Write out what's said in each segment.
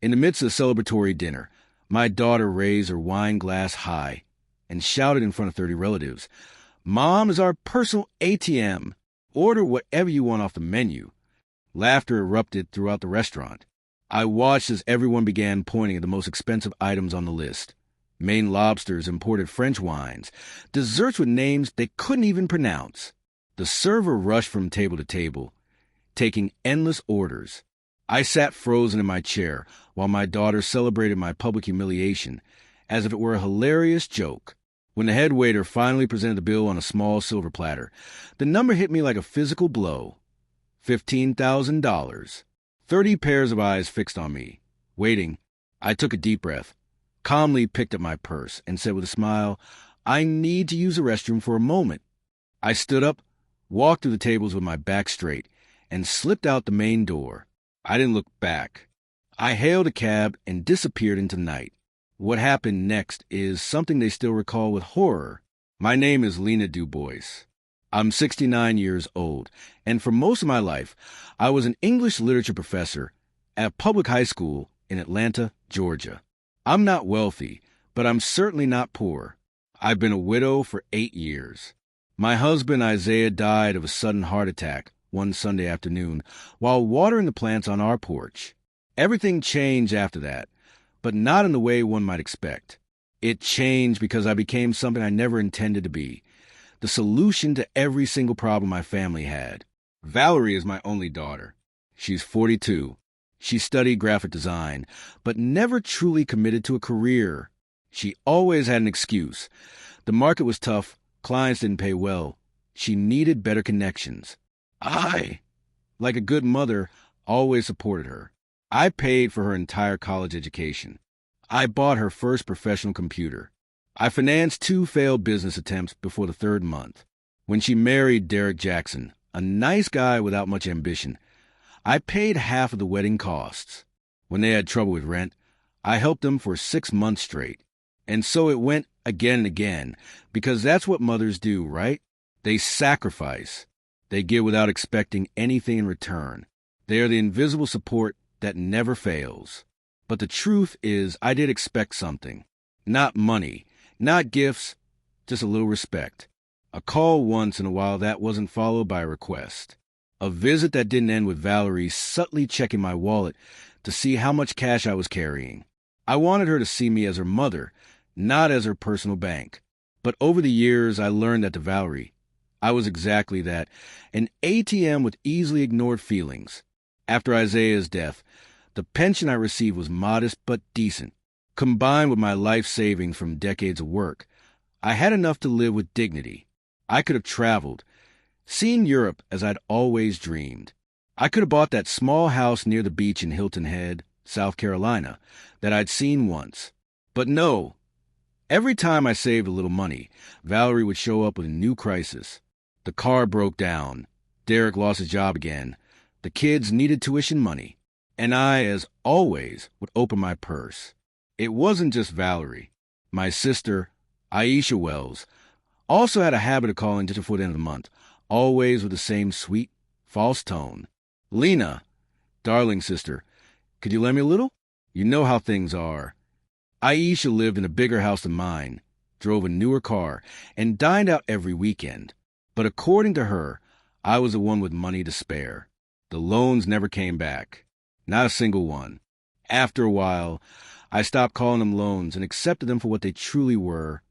In the midst of the celebratory dinner, my daughter raised her wine glass high and shouted in front of 30 relatives, "Mom is our personal ATM. Order whatever you want off the menu." Laughter erupted throughout the restaurant. I watched as everyone began pointing at the most expensive items on the list. Maine lobsters, imported French wines, desserts with names they couldn't even pronounce. The server rushed from table to table, taking endless orders. I sat frozen in my chair while my daughter celebrated my public humiliation as if it were a hilarious joke. When the head waiter finally presented the bill on a small silver platter, the number hit me like a physical blow. $15,000. 30 pairs of eyes fixed on me. Waiting, I took a deep breath, calmly picked up my purse, and said with a smile, "I need to use the restroom for a moment." I stood up, walked through the tables with my back straight, and slipped out the main door. I didn't look back. I hailed a cab and disappeared into the night. What happened next is something they still recall with horror. My name is Lena Dubois. I'm 69 years old, and for most of my life, I was an English literature professor at a public high school in Atlanta, Georgia. I'm not wealthy, but I'm certainly not poor. I've been a widow for 8 years. My husband, Isaiah, died of a sudden heart attack one Sunday afternoon while watering the plants on our porch. Everything changed after that, but not in the way one might expect. It changed because I became something I never intended to be, the solution to every single problem my family had. Valerie is my only daughter. She's 42. She studied graphic design, but never truly committed to a career. She always had an excuse. The market was tough, clients didn't pay well. She needed better connections. I, like a good mother, always supported her. I paid for her entire college education. I bought her first professional computer. I financed 2 failed business attempts before the 3rd month. When she married Derek Jackson, a nice guy without much ambition, I paid half of the wedding costs. When they had trouble with rent, I helped them for 6 months straight. And so it went again and again, because that's what mothers do, right? They sacrifice. They give without expecting anything in return. They are the invisible support that never fails. But the truth is, I did expect something. Not money, not gifts, just a little respect. A call once in a while that wasn't followed by a request. A visit that didn't end with Valerie subtly checking my wallet to see how much cash I was carrying. I wanted her to see me as her mother, not as her personal bank. But over the years, I learned that to Valerie, I was exactly that, an ATM with easily ignored feelings. After Isaiah's death, the pension I received was modest but decent. Combined with my life savings from decades of work, I had enough to live with dignity. I could have traveled, seen Europe as I'd always dreamed. I could have bought that small house near the beach in Hilton Head, South Carolina, that I'd seen once. But no, every time I saved a little money, Valerie would show up with a new crisis. The car broke down. Derek lost his job again. The kids needed tuition money. And I, as always, would open my purse. It wasn't just Valerie. My sister, Aisha Wells, also had a habit of calling just before the end of the month, always with the same sweet, false tone. "Lena, darling sister, could you lend me a little? You know how things are." Aisha lived in a bigger house than mine, drove a newer car, and dined out every weekend. But according to her, I was the one with money to spare. The loans never came back. Not a single one. After a while, I stopped calling them loans and accepted them for what they truly were,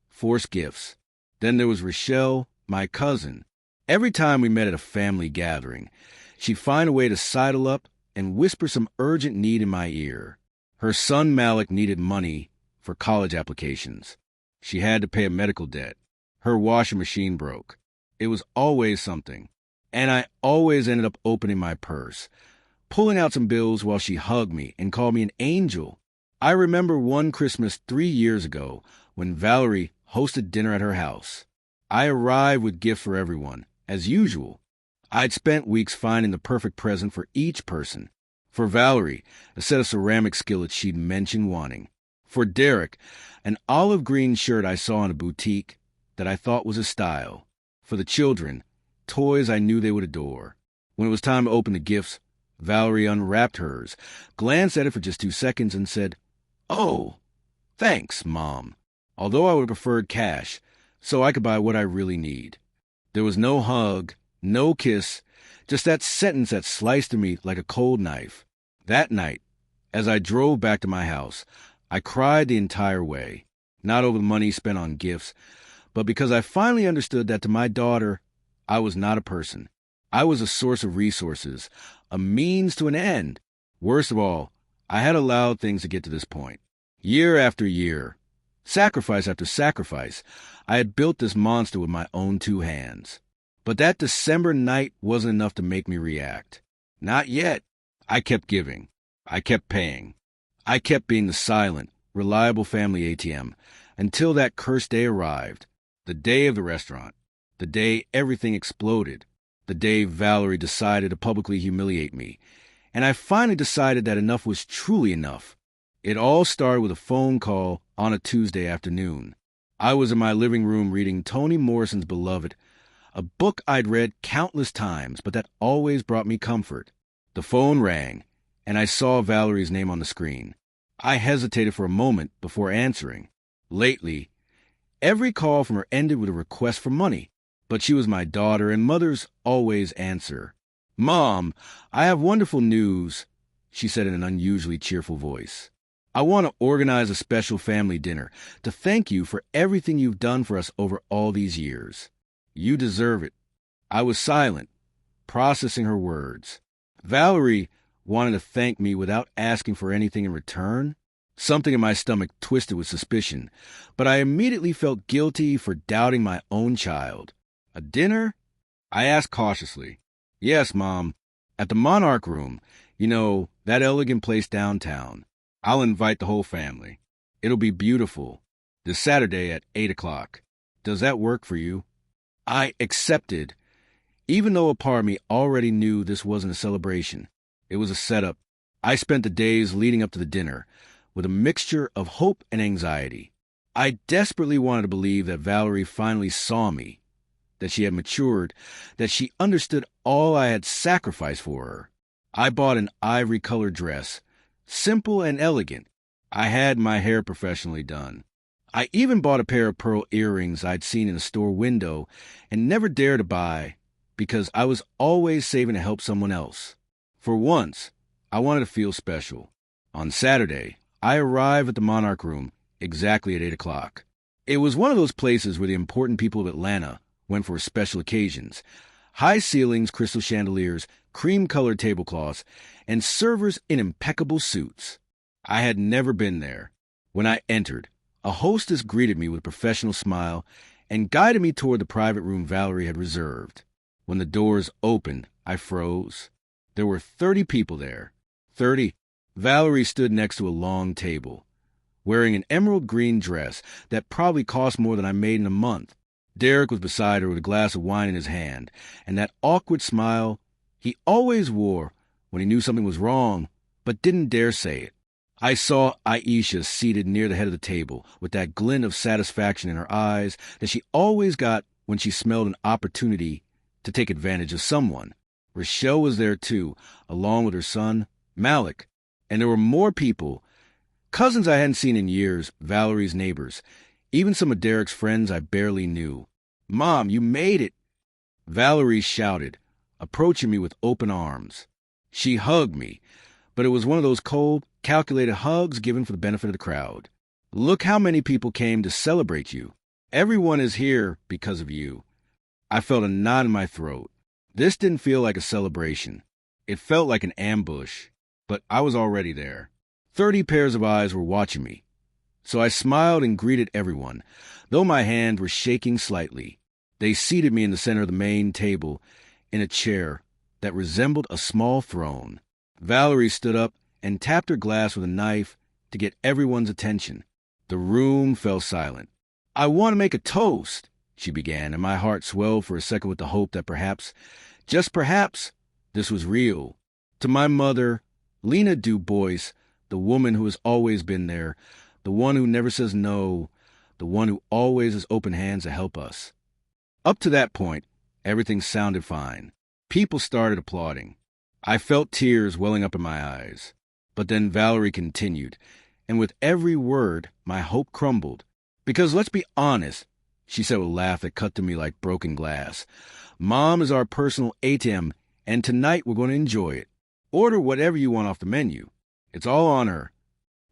forced gifts. Then there was Rochelle, my cousin. Every time we met at a family gathering, she'd find a way to sidle up and whisper some urgent need in my ear. Her son Malik needed money for college applications. She had to pay a medical debt. Her washing machine broke. It was always something. And I always ended up opening my purse, pulling out some bills while she hugged me and called me an angel. I remember one Christmas 3 years ago when Valerie hosted dinner at her house. I arrived with gifts for everyone, as usual. I'd spent weeks finding the perfect present for each person. For Valerie, a set of ceramic skillets she'd mentioned wanting. For Derek, an olive green shirt I saw in a boutique that I thought was a style. For the children, toys I knew they would adore. When it was time to open the gifts, Valerie unwrapped hers, glanced at it for just 2 seconds, and said, "Oh, thanks, Mom. Although I would have preferred cash, so I could buy what I really need." There was no hug, no kiss, just that sentence that sliced through me like a cold knife. That night, as I drove back to my house, I cried the entire way, not over the money spent on gifts, but because I finally understood that to my daughter, I was not a person. I was a source of resources, a means to an end. Worst of all, I had allowed things to get to this point. Year after year, sacrifice after sacrifice, I had built this monster with my own 2 hands. But that December night wasn't enough to make me react. Not yet. I kept giving. I kept paying. I kept being the silent, reliable family ATM until that cursed day arrived. The day of the restaurant. The day everything exploded. The day Valerie decided to publicly humiliate me. And I finally decided that enough was truly enough. It all started with a phone call on a Tuesday afternoon. I was in my living room reading Toni Morrison's Beloved, a book I'd read countless times, but that always brought me comfort. The phone rang, and I saw Valerie's name on the screen. I hesitated for a moment before answering. Lately, every call from her ended with a request for money, but she was my daughter, and mothers always answer. "Mom, I have wonderful news," she said in an unusually cheerful voice. "I want to organize a special family dinner to thank you for everything you've done for us over all these years. You deserve it." I was silent, processing her words. Valerie wanted to thank me without asking for anything in return? Something in my stomach twisted with suspicion, but I immediately felt guilty for doubting my own child. "A dinner?" I asked cautiously. "Yes, Mom. At the Monarch Room. You know, that elegant place downtown. I'll invite the whole family. It'll be beautiful. This Saturday at 8 o'clock. Does that work for you?" I accepted, even though a part of me already knew this wasn't a celebration. It was a setup. I spent the days leading up to the dinner with a mixture of hope and anxiety. I desperately wanted to believe that Valerie finally saw me, that she had matured, that she understood all I had sacrificed for her. I bought an ivory-colored dress, simple and elegant. I had my hair professionally done. I even bought a pair of pearl earrings I'd seen in a store window and never dared to buy because I was always saving to help someone else. For once, I wanted to feel special. On Saturday, I arrived at the Monarch Room exactly at 8 o'clock. It was one of those places where the important people of Atlanta went for special occasions. High ceilings, crystal chandeliers, cream-colored tablecloths, and servers in impeccable suits. I had never been there. When I entered, a hostess greeted me with a professional smile and guided me toward the private room Valerie had reserved. When the doors opened, I froze. There were 30 people there. 30. Valerie stood next to a long table, wearing an emerald green dress that probably cost more than I made in a month. Derek was beside her with a glass of wine in his hand, and that awkward smile he always wore when he knew something was wrong, but didn't dare say it. I saw Aisha seated near the head of the table, with that glint of satisfaction in her eyes that she always got when she smelled an opportunity to take advantage of someone. Rochelle was there too, along with her son, Malik. And there were more people, cousins I hadn't seen in years, Valerie's neighbors, even some of Derek's friends I barely knew. "Mom, you made it!" Valerie shouted, approaching me with open arms. She hugged me, but it was one of those cold, calculated hugs given for the benefit of the crowd. "Look how many people came to celebrate you. Everyone is here because of you." I felt a knot in my throat. This didn't feel like a celebration. It felt like an ambush, but I was already there. 30 pairs of eyes were watching me. So I smiled and greeted everyone, though my hands were shaking slightly. They seated me in the center of the main table in a chair that resembled a small throne. Valerie stood up and tapped her glass with a knife to get everyone's attention. The room fell silent. "I want to make a toast," she began, and my heart swelled for a second with the hope that perhaps, just perhaps, this was real. "To my mother, Lena DuBois, the woman who has always been there, the one who never says no, the one who always has open hands to help us." Up to that point, everything sounded fine. People started applauding. I felt tears welling up in my eyes. But then Valerie continued, and with every word, my hope crumbled. Because let's be honest, she said with a laugh that cut to me like broken glass. Mom is our personal ATM, and tonight we're going to enjoy it. Order whatever you want off the menu. It's all on her.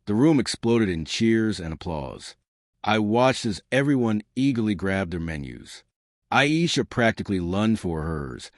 The room exploded in cheers and applause. I watched as everyone eagerly grabbed their menus. Aisha practically lunged for hers,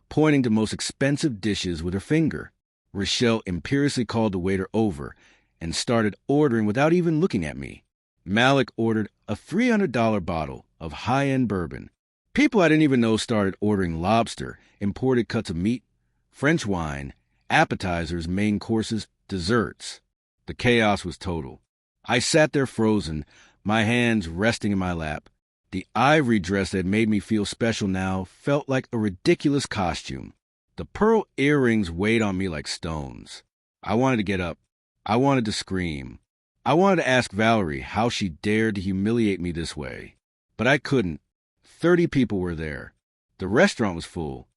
pointing to most expensive dishes with her finger. Rochelle imperiously called the waiter over and started ordering without even looking at me. Malik ordered a $300 bottle of high-end bourbon. People I didn't even know started ordering lobster, imported cuts of meat, French wine, appetizers, main courses, desserts. The chaos was total. I sat there frozen, my hands resting in my lap. The ivory dress that made me feel special now felt like a ridiculous costume. The pearl earrings weighed on me like stones. I wanted to get up. I wanted to scream. I wanted to ask Valerie how she dared to humiliate me this way. But I couldn't. 30 people were there. The restaurant was full.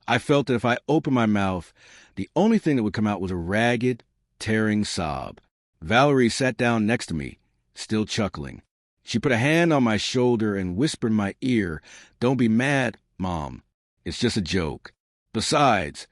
I felt that if I opened my mouth, the only thing that would come out was a ragged, tearing sob. Valerie sat down next to me, still chuckling. She put a hand on my shoulder and whispered in my ear, "Don't be mad, Mom. It's just a joke. Besides,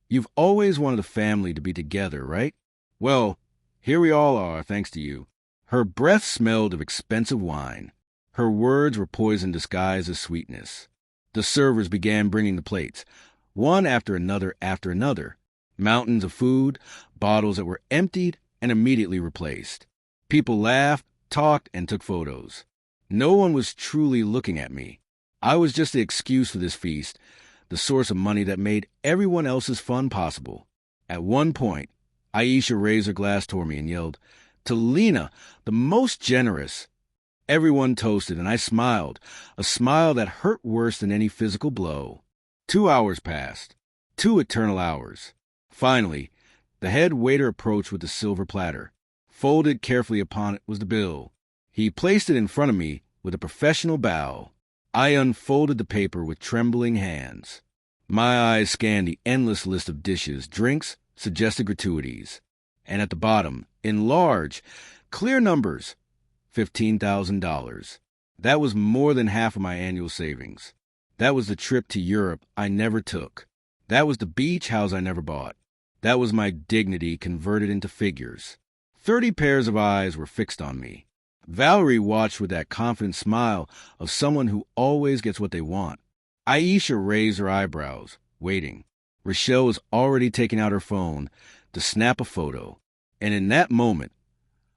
you've always wanted the family to be together, right? Well, here we all are, thanks to you." Her breath smelled of expensive wine. Her words were poison disguised as sweetness. The servers began bringing the plates, one after another, mountains of food, bottles that were emptied and immediately replaced. People laughed, talked, and took photos. No one was truly looking at me. I was just the excuse for this feast, the source of money that made everyone else's fun possible. At one point, Aisha raised her glass toward me and yelled, "To Lena, the most generous." Everyone toasted, and I smiled, a smile that hurt worse than any physical blow. 2 hours passed. 2 eternal hours. Finally, the head waiter approached with the silver platter. Folded carefully upon it was the bill. He placed it in front of me with a professional bow. I unfolded the paper with trembling hands. My eyes scanned the endless list of dishes, drinks, suggested gratuities. And at the bottom, in large, clear numbers, $15,000. That was more than half of my annual savings. That was the trip to Europe I never took. That was the beach house I never bought. That was my dignity converted into figures. 30 pairs of eyes were fixed on me. Valerie watched with that confident smile of someone who always gets what they want. Aisha raised her eyebrows, waiting. Rochelle was already taking out her phone to snap a photo. And in that moment,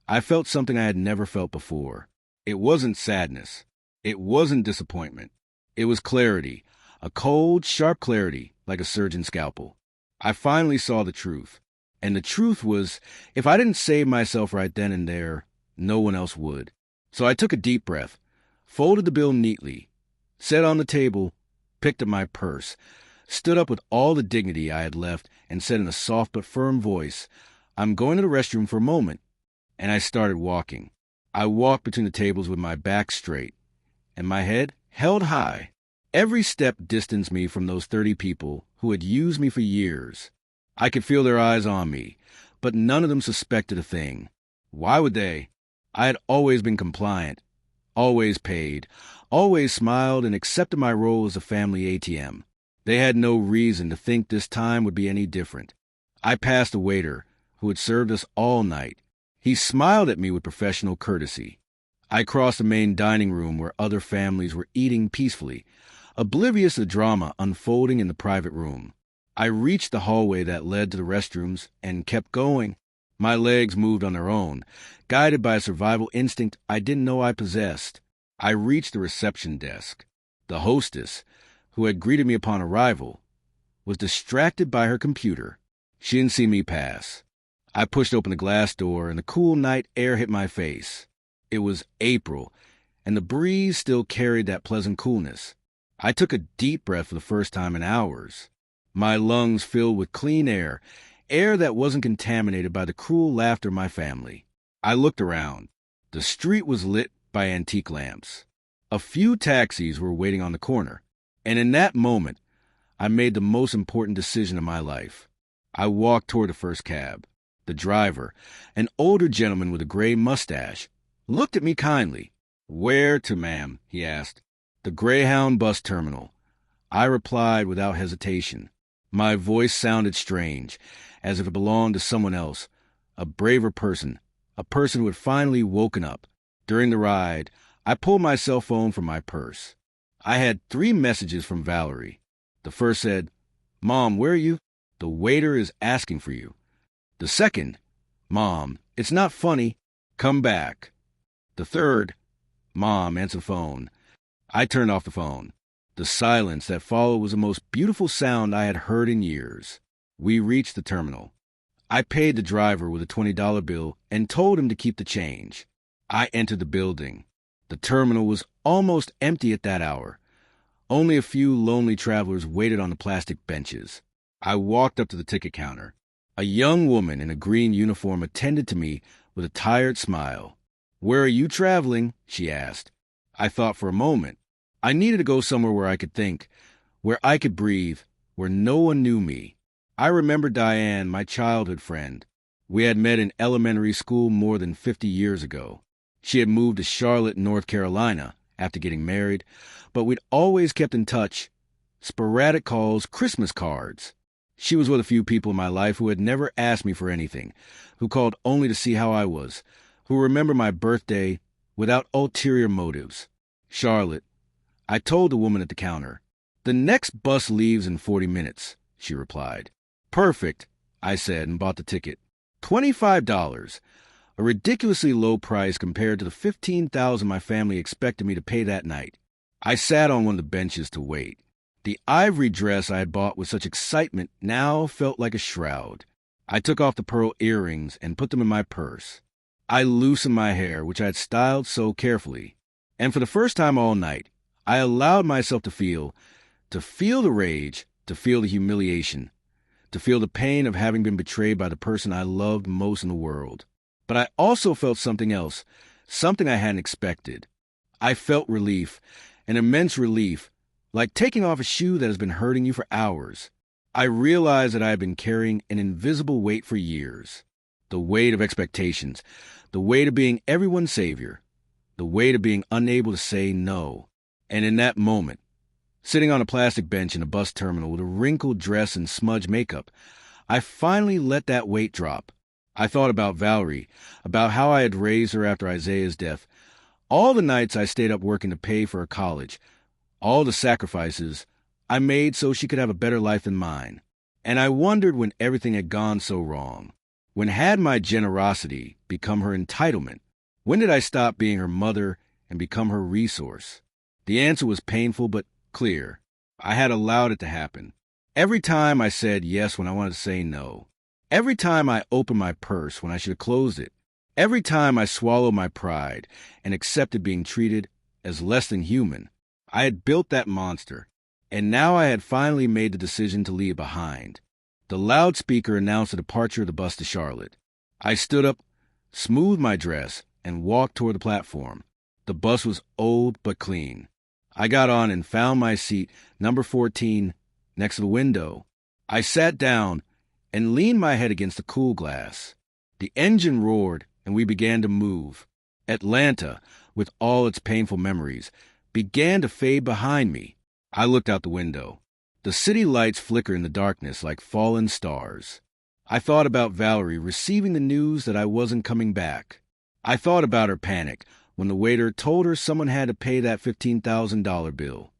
I felt something I had never felt before. It wasn't sadness. It wasn't disappointment. It was clarity, a cold, sharp clarity like a surgeon's scalpel. I finally saw the truth. And the truth was, if I didn't save myself right then and there, no one else would. So I took a deep breath, folded the bill neatly, set on the table, picked up my purse, stood up with all the dignity I had left, and said in a soft but firm voice, "I'm going to the restroom for a moment." And I started walking. I walked between the tables with my back straight, and my head held high. Every step distanced me from those 30 people who had used me for years. I could feel their eyes on me, but none of them suspected a thing. Why would they? I had always been compliant, always paid, always smiled and accepted my role as a family ATM. They had no reason to think this time would be any different. I passed a waiter who had served us all night. He smiled at me with professional courtesy. I crossed the main dining room where other families were eating peacefully, oblivious to the drama unfolding in the private room. I reached the hallway that led to the restrooms and kept going. My legs moved on their own, guided by a survival instinct I didn't know I possessed. I reached the reception desk. The hostess, who had greeted me upon arrival, was distracted by her computer. She didn't see me pass. I pushed open the glass door, and the cool night air hit my face. It was April, and the breeze still carried that pleasant coolness. I took a deep breath for the first time in hours. My lungs filled with clean air, air that wasn't contaminated by the cruel laughter of my family. I looked around. The street was lit by antique lamps. A few taxis were waiting on the corner, and in that moment, I made the most important decision of my life. I walked toward the first cab. The driver, an older gentleman with a gray mustache, looked at me kindly. "Where to, ma'am?" he asked. "The Greyhound bus terminal." I replied without hesitation. My voice sounded strange, as if it belonged to someone else, a braver person, a person who had finally woken up. During the ride, I pulled my cell phone from my purse. I had 3 messages from Valerie. The first said, "Mom, where are you? The waiter is asking for you." The second, "Mom, it's not funny. Come back." The third, "Mom, answer the phone." I turned off the phone. The silence that followed was the most beautiful sound I had heard in years. We reached the terminal. I paid the driver with a $20 bill and told him to keep the change. I entered the building. The terminal was almost empty at that hour. Only a few lonely travelers waited on the plastic benches. I walked up to the ticket counter. A young woman in a green uniform attended to me with a tired smile. "Where are you traveling?" she asked. I thought for a moment. I needed to go somewhere where I could think, where I could breathe, where no one knew me. I remember Diane, my childhood friend. We had met in elementary school more than 50 years ago. She had moved to Charlotte, North Carolina, after getting married, but we'd always kept in touch. Sporadic calls, Christmas cards. She was with a few people in my life who had never asked me for anything, who called only to see how I was, who remembered my birthday without ulterior motives. "Charlotte," I told the woman at the counter. "The next bus leaves in 40 minutes, she replied. "Perfect," I said and bought the ticket. $25, a ridiculously low price compared to the $15,000 my family expected me to pay that night. I sat on one of the benches to wait. The ivory dress I had bought with such excitement now felt like a shroud. I took off the pearl earrings and put them in my purse. I loosened my hair, which I had styled so carefully. And for the first time all night, I allowed myself to feel the rage, to feel the humiliation, to feel the pain of having been betrayed by the person I loved most in the world. But I also felt something else, something I hadn't expected. I felt relief, an immense relief, like taking off a shoe that has been hurting you for hours. I realized that I had been carrying an invisible weight for years. The weight of expectations, the weight of being everyone's savior, the weight of being unable to say no. And in that moment, sitting on a plastic bench in a bus terminal with a wrinkled dress and smudged makeup, I finally let that weight drop. I thought about Valerie, about how I had raised her after Isaiah's death, all the nights I stayed up working to pay for her college, all the sacrifices I made so she could have a better life than mine. And I wondered when everything had gone so wrong. When had my generosity become her entitlement? When did I stop being her mother and become her resource? The answer was painful but clear. I had allowed it to happen. Every time I said yes when I wanted to say no. Every time I opened my purse when I should have closed it. Every time I swallowed my pride and accepted being treated as less than human. I had built that monster, and now I had finally made the decision to leave it behind. The loudspeaker announced the departure of the bus to Charlotte. I stood up, smoothed my dress, and walked toward the platform. The bus was old but clean. I got on and found my seat, number 14, next to the window. I sat down and leaned my head against the cool glass. The engine roared, and we began to move. Atlanta, with all its painful memories, began to fade behind me. I looked out the window. The city lights flickered in the darkness like fallen stars. I thought about Valerie receiving the news that I wasn't coming back. I thought about her panic when the waiter told her someone had to pay that $15,000 bill.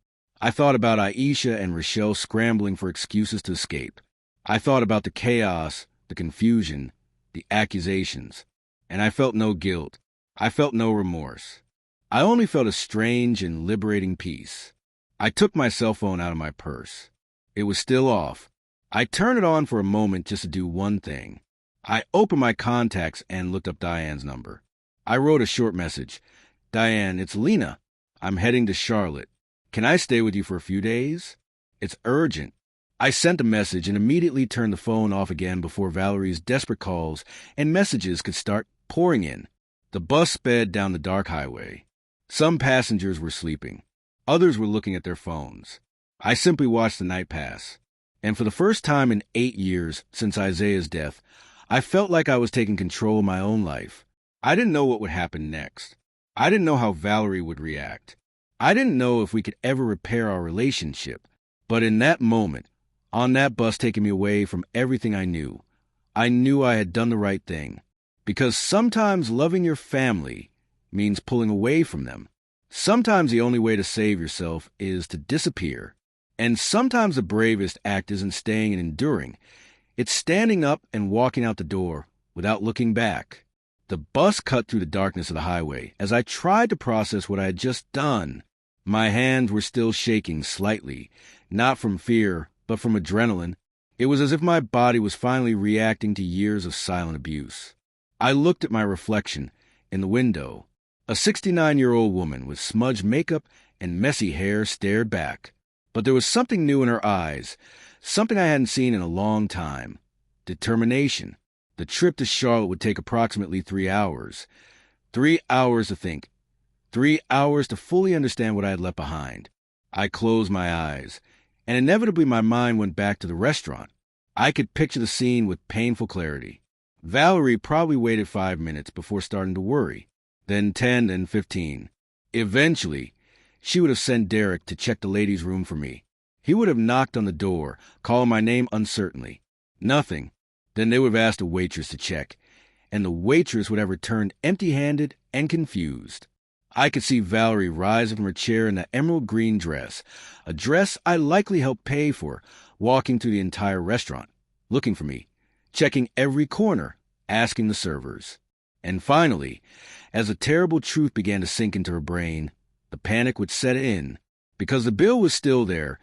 I thought about Aisha and Rochelle scrambling for excuses to escape. I thought about the chaos, the confusion, the accusations. And I felt no guilt. I felt no remorse. I only felt a strange and liberating peace. I took my cell phone out of my purse. It was still off. I turned it on for a moment just to do one thing. I opened my contacts and looked up Diane's number. I wrote a short message. "Diane, it's Lena. I'm heading to Charlotte. Can I stay with you for a few days? It's urgent." I sent the message and immediately turned the phone off again before Valerie's desperate calls and messages could start pouring in. The bus sped down the dark highway. Some passengers were sleeping. Others were looking at their phones. I simply watched the night pass. And for the first time in 8 years since Isaiah's death, I felt like I was taking control of my own life. I didn't know what would happen next. I didn't know how Valerie would react. I didn't know if we could ever repair our relationship. But in that moment, on that bus taking me away from everything I knew I had done the right thing. Because sometimes loving your family means pulling away from them. Sometimes the only way to save yourself is to disappear. And sometimes the bravest act isn't staying and enduring. It's standing up and walking out the door without looking back. The bus cut through the darkness of the highway as I tried to process what I had just done. My hands were still shaking slightly, not from fear, but from adrenaline. It was as if my body was finally reacting to years of silent abuse. I looked at my reflection in the window. A 69-year-old woman with smudged makeup and messy hair stared back. But there was something new in her eyes, something I hadn't seen in a long time. Determination. The trip to Charlotte would take approximately 3 hours. 3 hours to think. 3 hours to fully understand what I had left behind. I closed my eyes, and inevitably my mind went back to the restaurant. I could picture the scene with painful clarity. Valerie probably waited 5 minutes before starting to worry, then 10 and 15. Eventually, she would have sent Derek to check the ladies' room for me. He would have knocked on the door, calling my name uncertainly. Nothing. Then they would have asked a waitress to check, and the waitress would have returned empty-handed and confused. I could see Valerie rising from her chair in that emerald green dress, a dress I likely helped pay for, walking through the entire restaurant, looking for me, checking every corner, asking the servers. And finally, as the terrible truth began to sink into her brain, the panic would set in, because the bill was still there,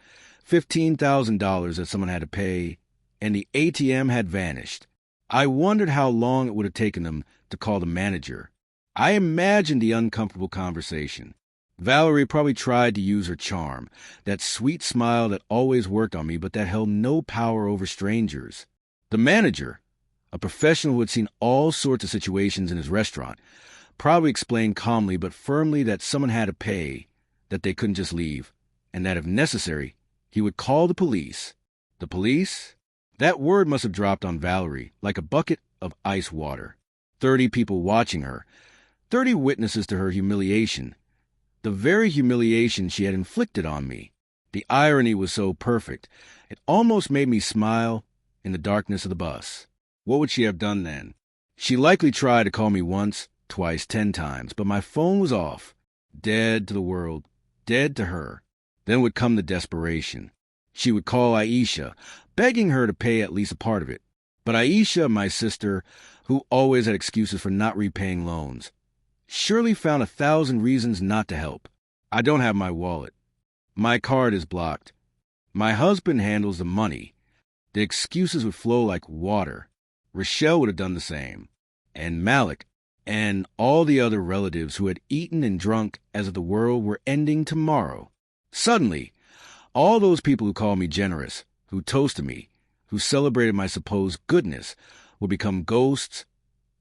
$15,000 that someone had to pay, and the ATM had vanished. I wondered how long it would have taken them to call the manager. I imagined the uncomfortable conversation. Valerie probably tried to use her charm, that sweet smile that always worked on me but that held no power over strangers. The manager, a professional who had seen all sorts of situations in his restaurant, probably explained calmly but firmly that someone had to pay, that they couldn't just leave, and that if necessary, he would call the police. The police? That word must have dropped on Valerie like a bucket of ice water. 30 people watching her, 30 witnesses to her humiliation. The very humiliation she had inflicted on me. The irony was so perfect, it almost made me smile in the darkness of the bus. What would she have done then? She likely tried to call me once, twice, 10 times, but my phone was off. Dead to the world, dead to her. Then would come the desperation. She would call Aisha, begging her to pay at least a part of it. But Aisha, my sister, who always had excuses for not repaying loans, surely found 1,000 reasons not to help. I don't have my wallet. My card is blocked. My husband handles the money. The excuses would flow like water. Rochelle would have done the same. And Malik, and all the other relatives who had eaten and drunk as if the world were ending tomorrow. Suddenly, all those people who called me generous, who toasted me, who celebrated my supposed goodness, would become ghosts,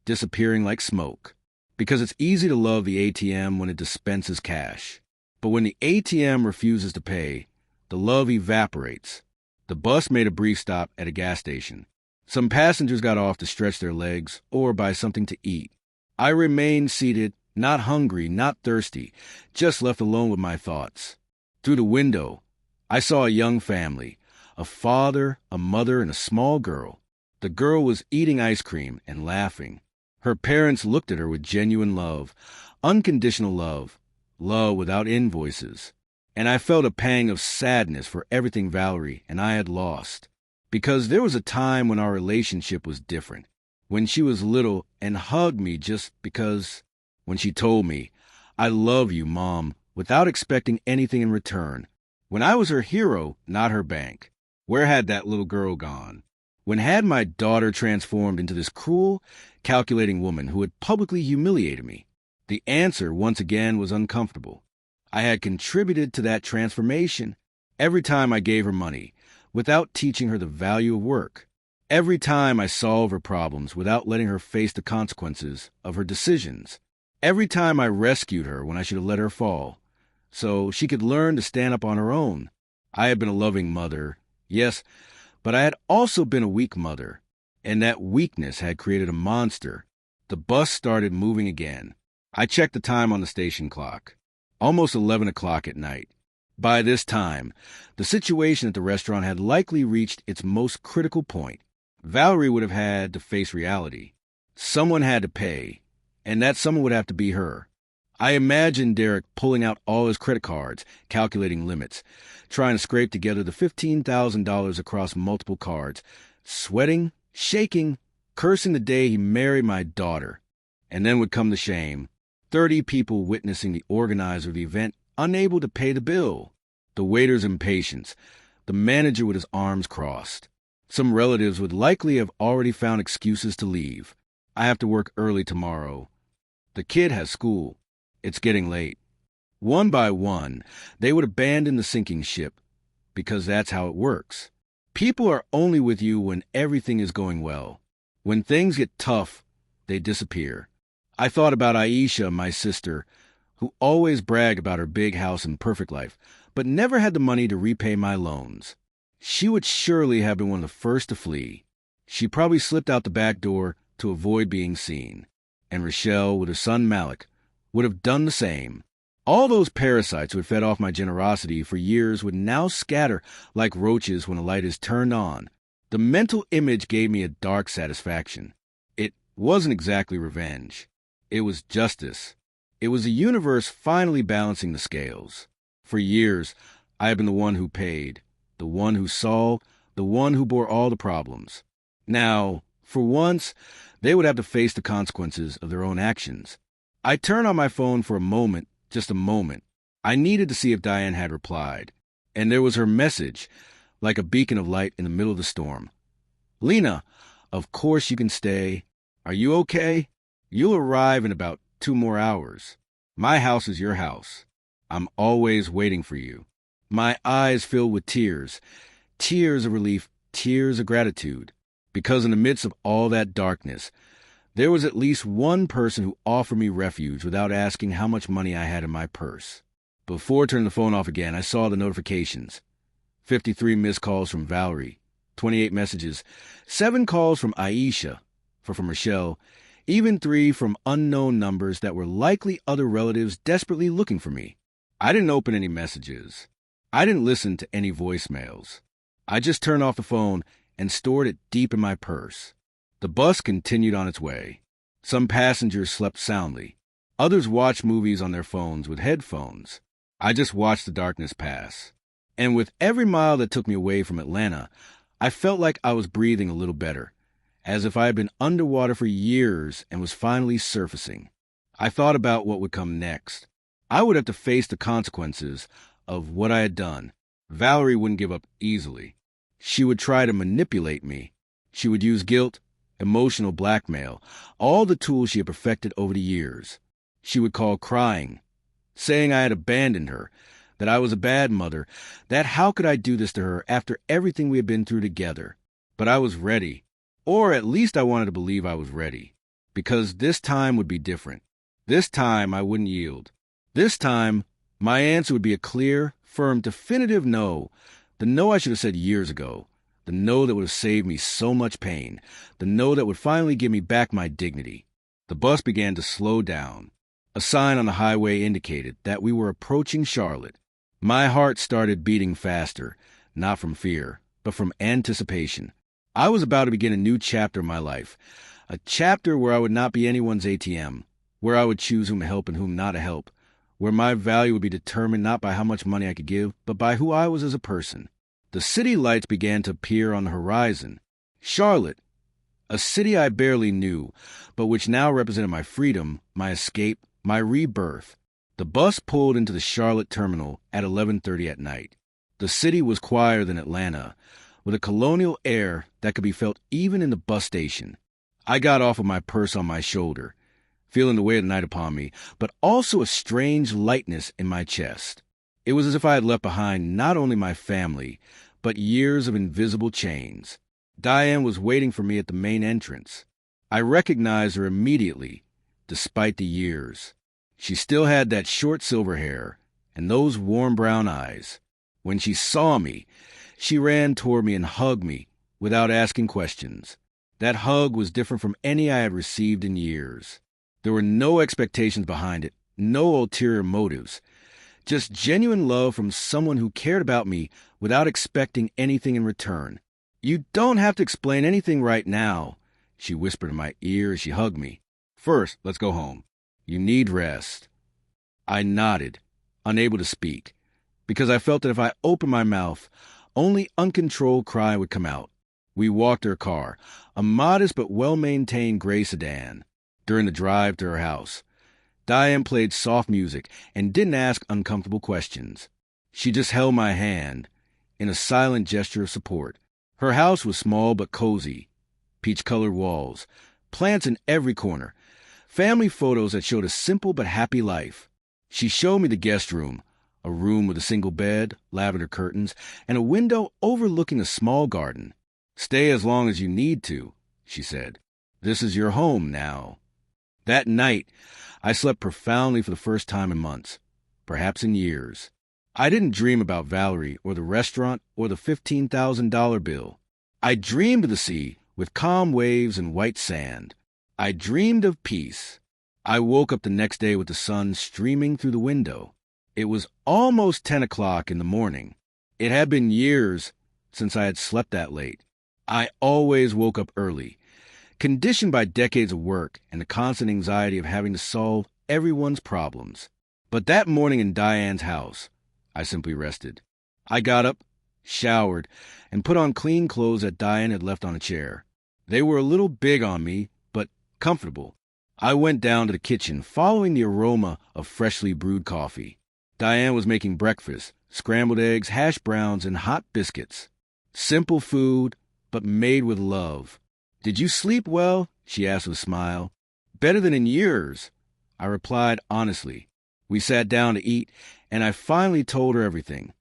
disappearing like smoke. Because it's easy to love the ATM when it dispenses cash. But when the ATM refuses to pay, the love evaporates. The bus made a brief stop at a gas station. Some passengers got off to stretch their legs or buy something to eat. I remained seated, not hungry, not thirsty, just left alone with my thoughts. Through the window, I saw a young family, a father, a mother, and a small girl. The girl was eating ice cream and laughing. Her parents looked at her with genuine love, unconditional love, love without invoices. And I felt a pang of sadness for everything Valerie and I had lost. Because there was a time when our relationship was different, when she was little and hugged me just because, when she told me, "I love you, Mom," without expecting anything in return. When I was her hero, not her bank. Where had that little girl gone? When had my daughter transformed into this cruel, calculating woman who had publicly humiliated me? The answer, once again, was uncomfortable. I had contributed to that transformation. Every time I gave her money, without teaching her the value of work. Every time I solved her problems without letting her face the consequences of her decisions. Every time I rescued her when I should have let her fall, so she could learn to stand up on her own. I had been a loving mother, yes, But I had also been a weak mother, and that weakness had created a monster. The bus started moving again. I checked the time on the station clock. Almost 11 o'clock at night. By this time, the situation at the restaurant had likely reached its most critical point. Valerie would have had to face reality. Someone had to pay, and that someone would have to be her. I imagined Derek pulling out all his credit cards, calculating limits, trying to scrape together the $15,000 across multiple cards, sweating, shaking, cursing the day he married my daughter. And then would come the shame. 30 people witnessing the organizer of the event unable to pay the bill. The waiter's impatience. The manager with his arms crossed. Some relatives would likely have already found excuses to leave. I have to work early tomorrow. The kid has school. It's getting late. One by one, they would abandon the sinking ship, because that's how it works. People are only with you when everything is going well. When things get tough, they disappear. I thought about Aisha, my sister, who always bragged about her big house and perfect life, but never had the money to repay my loans. She would surely have been one of the first to flee. She probably slipped out the back door to avoid being seen. And Rochelle, with her son Malik, would have done the same. All those parasites who had fed off my generosity for years would now scatter like roaches when a light is turned on. The mental image gave me a dark satisfaction. It wasn't exactly revenge. It was justice. It was the universe finally balancing the scales. For years, I had been the one who paid, the one who saw, the one who bore all the problems. Now, for once, they would have to face the consequences of their own actions. I turned on my phone for a moment, just a moment. I needed to see if Diane had replied. And there was her message, like a beacon of light in the middle of the storm. Lena, of course you can stay. Are you okay? You'll arrive in about 2 more hours. My house is your house. I'm always waiting for you. My eyes filled with tears. Tears of relief, tears of gratitude. Because in the midst of all that darkness, there was at least one person who offered me refuge without asking how much money I had in my purse. Before turning the phone off again, I saw the notifications. 53 missed calls from Valerie, 28 messages, 7 calls from Aisha, 4 from Rochelle, even 3 from unknown numbers that were likely other relatives desperately looking for me. I didn't open any messages. I didn't listen to any voicemails. I just turned off the phone and stored it deep in my purse. The bus continued on its way. Some passengers slept soundly. Others watched movies on their phones with headphones. I just watched the darkness pass. And with every mile that took me away from Atlanta, I felt like I was breathing a little better, as if I had been underwater for years and was finally surfacing. I thought about what would come next. I would have to face the consequences of what I had done. Valerie wouldn't give up easily. She would try to manipulate me. She would use guilt, emotional blackmail, all the tools she had perfected over the years. She would call crying, saying I had abandoned her, that I was a bad mother, that how could I do this to her after everything we had been through together? But I was ready, or at least I wanted to believe I was ready, because this time would be different. This time I wouldn't yield. This time my answer would be a clear, firm, definitive no, the no I should have said years ago. The no that would have saved me so much pain. The no that would finally give me back my dignity. The bus began to slow down. A sign on the highway indicated that we were approaching Charlotte. My heart started beating faster, not from fear, but from anticipation. I was about to begin a new chapter of my life. A chapter where I would not be anyone's ATM, where I would choose whom to help and whom not to help, where my value would be determined not by how much money I could give, but by who I was as a person. The city lights began to appear on the horizon. Charlotte, a city I barely knew, but which now represented my freedom, my escape, my rebirth. The bus pulled into the Charlotte terminal at 11:30 at night. The city was quieter than Atlanta, with a colonial air that could be felt even in the bus station. I got off with my purse on my shoulder, feeling the weight of the night upon me, but also a strange lightness in my chest. It was as if I had left behind not only my family, but years of invisible chains. Diane was waiting for me at the main entrance. I recognized her immediately, despite the years. She still had that short silver hair and those warm brown eyes. When she saw me, she ran toward me and hugged me without asking questions. That hug was different from any I had received in years. There were no expectations behind it, no ulterior motives. Just genuine love from someone who cared about me without expecting anything in return. "You don't have to explain anything right now," she whispered in my ear as she hugged me. "First, let's go home. You need rest." I nodded, unable to speak, because I felt that if I opened my mouth, only uncontrolled cry would come out. We walked to her car, a modest but well-maintained gray sedan. During the drive to her house, Diane played soft music and didn't ask uncomfortable questions. She just held my hand in a silent gesture of support. Her house was small but cozy, peach-colored walls, plants in every corner, family photos that showed a simple but happy life. She showed me the guest room, a room with a single bed, lavender curtains, and a window overlooking a small garden. "Stay as long as you need to," she said. "This is your home now." That night, I slept profoundly for the first time in months, perhaps in years. I didn't dream about Valerie or the restaurant or the $15,000 bill. I dreamed of the sea with calm waves and white sand. I dreamed of peace. I woke up the next day with the sun streaming through the window. It was almost 10 o'clock in the morning. It had been years since I had slept that late. I always woke up early, conditioned by decades of work and the constant anxiety of having to solve everyone's problems. But that morning in Diane's house, I simply rested. I got up, showered, and put on clean clothes that Diane had left on a chair. They were a little big on me, but comfortable. I went down to the kitchen, following the aroma of freshly brewed coffee. Diane was making breakfast, scrambled eggs, hash browns, and hot biscuits. Simple food, but made with love. "Did you sleep well?" she asked with a smile. "Better than in years," I replied honestly. We sat down to eat, and I finally told her everything.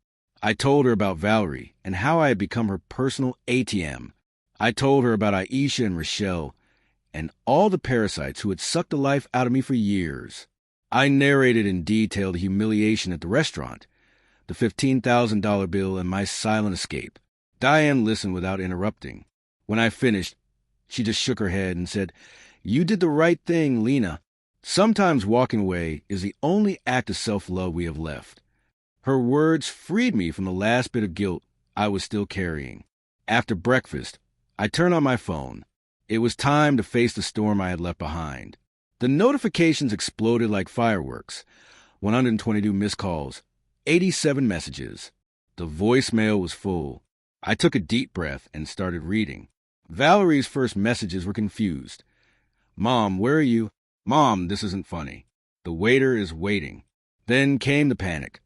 I told her about Valerie and how I had become her personal ATM. I told her about Aisha and Rochelle and all the parasites who had sucked the life out of me for years. I narrated in detail the humiliation at the restaurant, the $15,000 bill, and my silent escape. Diane listened without interrupting. When I finished, she just shook her head and said, "You did the right thing, Lena. Sometimes walking away is the only act of self-love we have left." Her words freed me from the last bit of guilt I was still carrying. After breakfast, I turned on my phone. It was time to face the storm I had left behind. The notifications exploded like fireworks. 122 missed calls, 87 messages. The voicemail was full. I took a deep breath and started reading. Valerie's first messages were confused. "Mom, where are you? Mom, this isn't funny. The waiter is waiting." Then came the panic.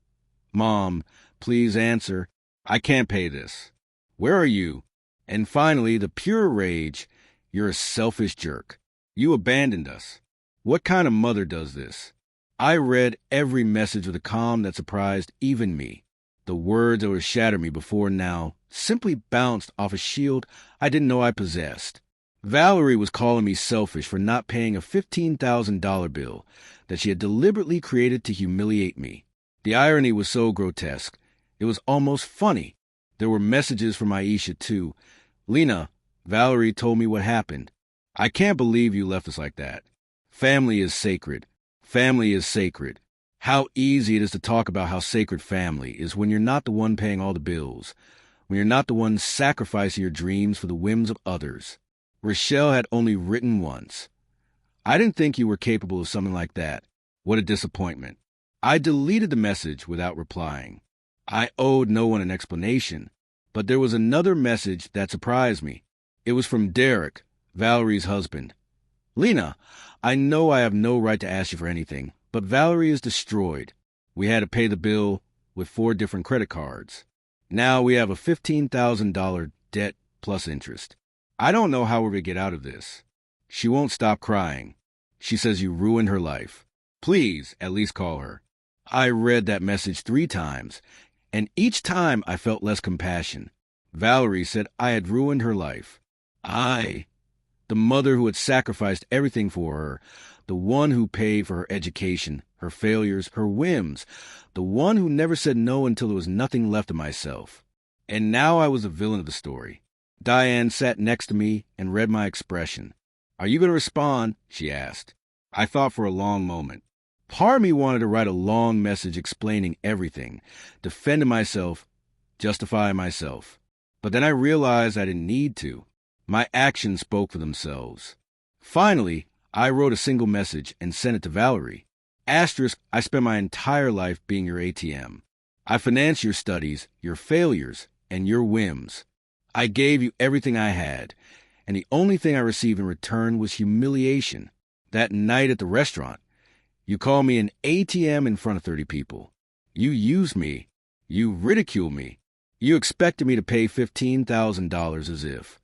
"Mom, please answer. I can't pay this. Where are you?" And finally, the pure rage. "You're a selfish jerk. You abandoned us. What kind of mother does this?" I read every message with a calm that surprised even me. The words that would shatter me before now simply bounced off a shield I didn't know I possessed. Valerie was calling me selfish for not paying a $15,000 bill that she had deliberately created to humiliate me. The irony was so grotesque, it was almost funny. There were messages from Aisha, too. "Lena, Valerie told me what happened. I can't believe you left us like that. Family is sacred. Family is sacred. How easy it is to talk about how sacred family is when you're not the one paying all the bills, when you're not the one sacrificing your dreams for the whims of others." Rochelle had only written once. "I didn't think you were capable of something like that. What a disappointment." I deleted the message without replying. I owed no one an explanation, but there was another message that surprised me. It was from Derek, Valerie's husband. "Lena, I know I have no right to ask you for anything, but Valerie is destroyed. We had to pay the bill with 4 different credit cards. Now we have a $15,000 debt plus interest. I don't know how we're going to get out of this. She won't stop crying. She says you ruined her life. Please, at least call her." I read that message 3 times, and each time I felt less compassion. Valerie said I had ruined her life. I, the mother who had sacrificed everything for her, the one who paid for her education, her failures, her whims, the one who never said no until there was nothing left of myself. And now I was the villain of the story. Diane sat next to me and read my expression. "Are you going to respond?" she asked. I thought for a long moment. Part of me wanted to write a long message explaining everything, defending myself, justifying myself. But then I realized I didn't need to. My actions spoke for themselves. Finally, I wrote a single message and sent it to Valerie. Asterisk, I spent my entire life being your ATM. I financed your studies, your failures, and your whims. I gave you everything I had, and the only thing I received in return was humiliation. That night at the restaurant, you called me an ATM in front of 30 people. You used me. You ridiculed me. You expected me to pay $15,000 as if.